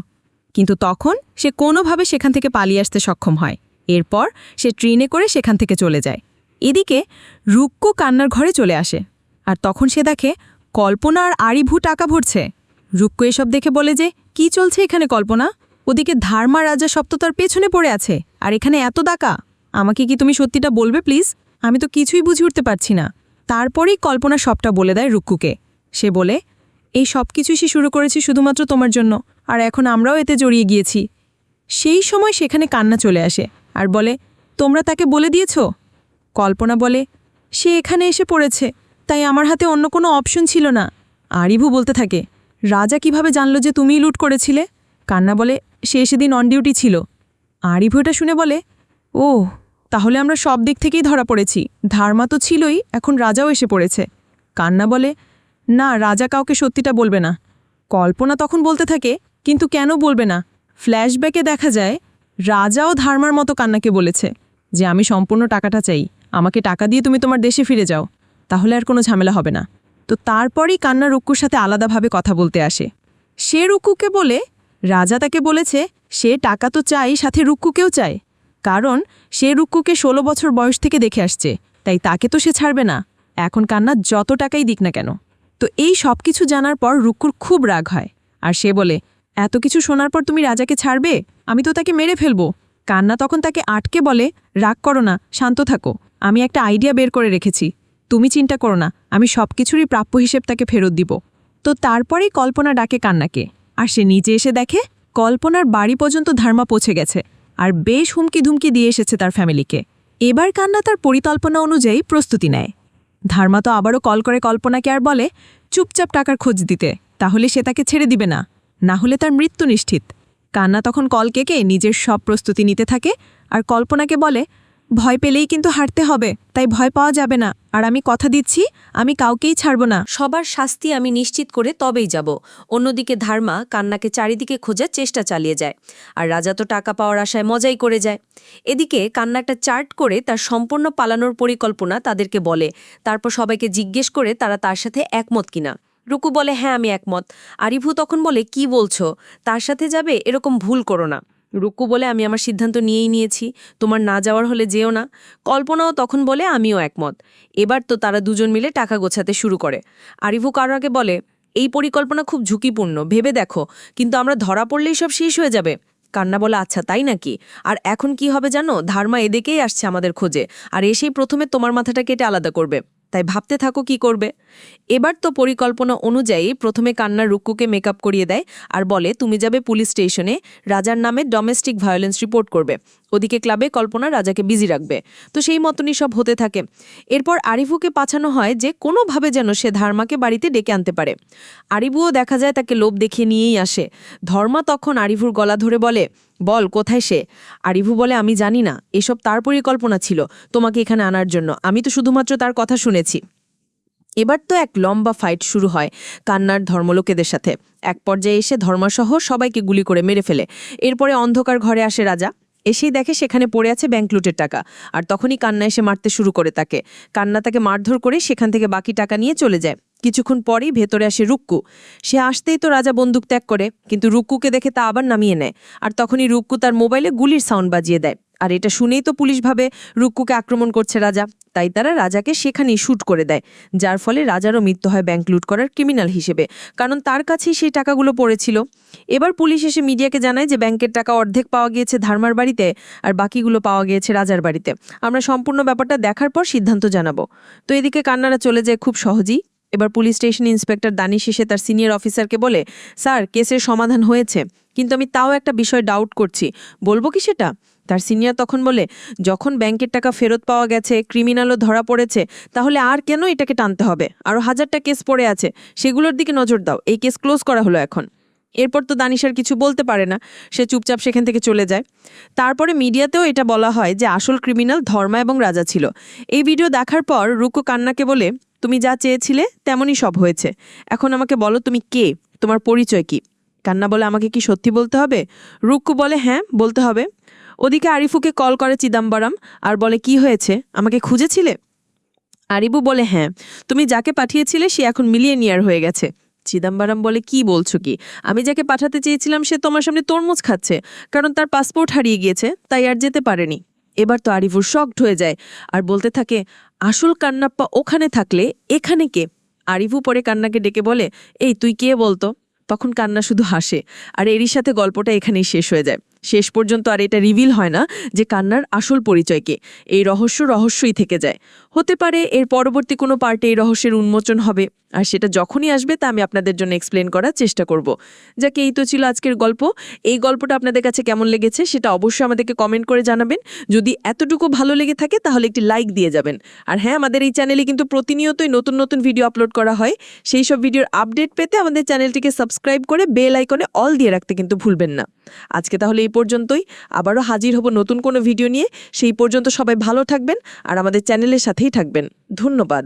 কিন্তু তখন সে কোনোভাবে সেখান থেকে পালিয়ে আসতে সক্ষম হয়। এরপর সে ট্রেনে করে সেখান থেকে চলে যায়। এদিকে রুক্কু কান্নার ঘরে চলে আসে, আর তখন সে দেখে কল্পনা আর আরিভু টাকা ভরছে। রুক্কু এসব দেখে বলে যে, কি চলছে এখানে কল্পনা? ওদিকে ধার্মা রাজা সব তো তার পেছনে পড়ে আছে, আর এখানে এত টাকা। আমাকে কি তুমি সত্যিটা বলবে প্লিজ? আমি তো কিছুই বুঝে উঠতে পারছি না। তারপরেই কল্পনা সবটা বলে দেয় রুক্কুকে। সে বলে, এই সব কিছুই সে শুরু করেছি শুধুমাত্র তোমার জন্য, আর এখন আমরাও এতে জড়িয়ে গিয়েছি। সেই সময় সেখানে কান্না চলে আসে আর বলে, তোমরা তাকে বলে দিয়েছ? কল্পনা বলে, সে এখানে এসে পড়েছে, তাই আমার হাতে অন্য কোনো অপশন ছিল না। আরিভু বলতে থাকে, রাজা কিভাবে জানলো যে তুমিই লুট করেছিলে? কান্না বলে, সে সেদিন অন ডিউটি ছিল। আরিভু এটা শুনে বলে, ও, তাহলে আমরা সব দিক থেকেই ধরা পড়েছি। ধার্মা তো ছিলই, এখন রাজাও এসে পড়েছে। কান্না বলে, না, রাজা কাউকে সত্যিটা বলবে না। কল্পনা তখন বলতে থাকে, কিন্তু কেন বলবে না? ফ্ল্যাশব্যাকে দেখা যায় রাজাও ধার্মার মতো কান্নাকে বলেছে যে, আমি সম্পূর্ণ টাকাটা চাই, আমাকে টাকা দিয়ে তুমি তোমার দেশে ফিরে যাও, তাহলে আর কোনো ঝামেলা হবে না। তো তারপরেই কান্না রুক্কুর সাথে আলাদাভাবে কথা বলতে আসে। সে রুক্কুকে বলে, রাজা তাকে বলেছে সে টাকা তো চাই, সাথে রুক্কুকেও চায়, কারণ সে রুক্কুকে 16 বছর বয়স থেকে দেখে আসছে, তাই তাকে তো সে ছাড়বে না, এখন কান্না যত টাকাই দিক না কেন। তো এই সব কিছু জানার পর রুক্কুর খুব রাগ হয়, আর সে বলে, এত কিছু শোনার পর তুমি রাজাকে ছাড়বে? আমি তো তাকে মেরে ফেলবো। কান্না তখন তাকে আটকে বলে, রাগ করো না, শান্ত থাকো, আমি একটা আইডিয়া বের করে রেখেছি, তুমি চিন্তা করো না, আমি সব কিছুরই প্রাপ্য হিসেব তাকে ফেরত দিব। তো তারপরেই কল্পনা ডাকে কান্নাকে, আর সে নিচে এসে দেখে কল্পনার বাড়ি পর্যন্ত ধার্মা পৌঁছে গেছে, আর বেশ হুমকি ধুমকি দিয়ে এসেছে তার ফ্যামিলিকে। এবার কান্না তার পরিকল্পনা অনুযায়ী প্রস্তুতি নেয়। ধার্মা তো আবারও কল করে কল্পনাকে আর বলে, চুপচাপ টাকার খোঁজ দিতে, তাহলে সে তাকে ছেড়ে দিবে না, না হলে তার মৃত্যু নিশ্চিত। কান্না তখন কল কেকে নিজের সব প্রস্তুতি নিতে থাকে, আর কল্পনাকে বলে, ভয় পেলেই কিন্তু হারতে হবে, তাই ভয় পাওয়া যাবে না, আর আমি কথা দিচ্ছি আমি কাউকেই ছাড়ব না। সবার শাস্তি আমি নিশ্চিত করে তবেই যাব। অন্যদিকে ধার্মা কান্নাকে চারিদিকে খোঁজার চেষ্টা চালিয়ে যায়, আর রাজা তো টাকা পাওয়ার আশায় মজাই করে যায়। এদিকে কান্না একটা চার্ট করে তার সম্পূর্ণ পালানোর পরিকল্পনা তাদেরকে বলে, তারপর সবাইকে জিজ্ঞেস করে তারা তার সাথে একমত কিনা। রুকু বলে, হ্যাঁ আমি একমত। আরিভু তখন বলে, কি বলছো, তার সাথে যাবে? এরকম ভুল করো না। রুকু বলে, আমি আমার সিদ্ধান্ত নিয়েই নিয়েছি, তোমার না যাওয়ার হলে যেও না। কল্পনাও তখন বলে, আমিও একমত। এবার তো তারা দুজন মিলে টাকা গোছাতে শুরু করে। আরিভু কারো আগে বলে, এই পরিকল্পনা খুব ঝুঁকিপূর্ণ, ভেবে দেখো, কিন্তু আমরা ধরা পড়লেই সব শেষ হয়ে যাবে। কান্না বলে, আচ্ছা তাই নাকি? আর এখন কি হবে জানো, ধার্মা এদিকেই আসছে আমাদের খোঁজে, আর এসেই প্রথমে তোমার মাথাটা কেটে আলাদা করবে, তাই ভাবতে থাকো কি করবে। এবার তো পরিকল্পনা অনুযায়ী প্রথমে কান্না রুক্কুকে মেকআপ করিয়ে দেয় আর বলে, তুমি যাবে পুলিশ স্টেশনে, রাজার নামে ডোমেস্টিক ভায়োলেন্স রিপোর্ট করবে। ওদিকে ক্লাবে কল্পনা রাজাকে বিজি রাখবে। তো সেই মতনই সব হতে থাকে। এরপর আরিভুকে পাঠানো হয় যে কোনোভাবে যেন সে ধার্মাকে বাড়িতে ডেকে আনতে পারে। আরিভুও দেখা যায় তাকে লোভ দেখিয়ে নিয়েই আসে। ধর্মা তখন আরিভুর গলা ধরে বলে, বল কোথায় সে? আরিভু বলে, আমি জানি না, এসব তার পরিকল্পনা ছিল তোমাকে এখানে আনার জন্য, আমি তো শুধুমাত্র তার কথা শুনেছি। এবার তো এক লম্বা ফাইট শুরু হয় কান্নার ধর্মলোকেদের সাথে। এক পর্যায়ে এসে ধর্মাসহ সবাইকে গুলি করে মেরে ফেলে। এরপরে অন্ধকার ঘরে আসে রাজা, এসেই দেখে সেখানে পড়ে আছে ব্যাংক লুটের টাকা, আর তখনই কান্না এসে মারতে শুরু করে তাকে। কান্না তাকে মারধর করে সেখান থেকে বাকি টাকা নিয়ে চলে যায়। কিছুক্ষণ পরেই ভেতরে আসে রুক্কু। সে আসতেই তো রাজা বন্দুক ত্যাগ করে, কিন্তু রুক্কুকে দেখে তা আবার নামিয়ে নেয়, আর তখনই রুক্কু তার মোবাইলে গুলির সাউন্ড বাজিয়ে দেয়। আর এটা শুনেই তো পুলিশ ভাবে রুক্কুকে আক্রমণ করছে রাজা, তাই তারা রাজাকে সেখানেই শ্যুট করে দেয়, যার ফলে রাজারও মৃত্যু হয় ব্যাংক লুট করার ক্রিমিনাল হিসেবে, কারণ তার কাছেই সেই টাকাগুলো পড়েছিল। এবার পুলিশ এসে মিডিয়াকে জানায় যে ব্যাংকের টাকা অর্ধেক পাওয়া গিয়েছে ধার্মার বাড়িতে, আর বাকিগুলো পাওয়া গিয়েছে রাজার বাড়িতে। আমরা সম্পূর্ণ ব্যাপারটা দেখার পর সিদ্ধান্ত জানাবো। তো এদিকে কান্নারা চলে যায় খুব সহজেই। এবার পুলিশ স্টেশন ইন্সপেক্টর দানিশ এসে তার সিনিয়র অফিসারকে বলে, স্যার কেসের সমাধান হয়েছে, কিন্তু আমি তাও একটা বিষয় ডাউট করছি, বলবো কি সেটা? তার সিনিয়র তখন বলে, যখন ব্যাংকের টাকা ফেরত পাওয়া গেছে, ক্রিমিনালও ধরা পড়েছে, তাহলে আর কেন এটাকে টানতে হবে? আরও 1000টা কেস পড়ে আছে, সেগুলোর দিকে নজর দাও, এই কেস ক্লোজ করা হলো এখন। এরপর তো দানিশ আর কিছু বলতে পারে না, সে চুপচাপ সেখান থেকে চলে যায়। তারপরে মিডিয়াতেও এটা বলা হয় যে আসল ক্রিমিনাল ধর্মা এবং রাজা ছিল। এই ভিডিও দেখার পর রুক্কু কান্নাকে বলে, তুমি যা চেয়েছিলে তেমনই সব হয়েছে, এখন আমাকে বলো তুমি কে, তোমার পরিচয় কি? কান্না বলে, আমাকে কি সত্যি বলতে হবে? রুক্কু বলে, হ্যাঁ বলতে হবে। ওদিকে আরিফুকে কল করে চিদাম্বরম আর বলে, কি হয়েছে, আমাকে খুঁজেছিলে? আরিফু বলে, হ্যাঁ, তুমি যাকে পাঠিয়েছিলে সে এখন মিলিয়নিয়ার হয়ে গেছে। চিদাম্বরম বলে, কি বলছো কি? আমি যাকে পাঠাতে চেয়েছিলাম সে তোমার সামনে তরমুজ খাচ্ছে, কারণ তার পাসপোর্ট হারিয়ে গিয়েছে, তাই আর যেতে পারেনি। এবার তো আরিফু শকড হয়ে যায় আর বলতে থাকে, আসল কান্নাপ্পা ওখানে থাকলে এখানে কে? আরিফু পরে কান্নাকে ডেকে বলে, এই তুই কে বলতো? তখন কান্না শুধু হাসে, আর এরই সাথে গল্পটা এখানেই শেষ হয়ে যায়। শেষ পর্যন্ত আর এটা রিভিল হয় না যে কান্নার আসল পরিচয় কে। এই রহস্যই থেকে যায়। হতে পারে এর পরবর্তী কোনো পার্টে এই রহস্যের উন্মোচন হবে, আর সেটা যখনই আসবে তা আমি আপনাদের জন্য এক্সপ্লেন করার চেষ্টা করব। যাকে এই তো ছিল আজকের গল্প। এই গল্পটা আপনাদের কাছে কেমন লেগেছে সেটা অবশ্যই আমাদেরকে কমেন্ট করে জানাবেন। যদি এতটুকু ভালো লেগে থাকে তাহলে একটি লাইক দিয়ে যাবেন। আর হ্যাঁ, আমাদের এই চ্যানেলে কিন্তু প্রতিনিয়তই নতুন নতুন ভিডিও আপলোড করা হয়। সেই সব ভিডিওর আপডেট পেতে আমাদের চ্যানেলটিকে সাবস্ক্রাইব করে বেল আইকনে অল দিয়ে রাখতে কিন্তু ভুলবেন না। আজকে তাহলে এই পর্যন্তই, আবারও হাজির হব নতুন কোনো ভিডিও নিয়ে। সেই পর্যন্ত সবাই ভালো থাকবেন আর আমাদের চ্যানেলের সাথেই থাকবেন। ধন্যবাদ।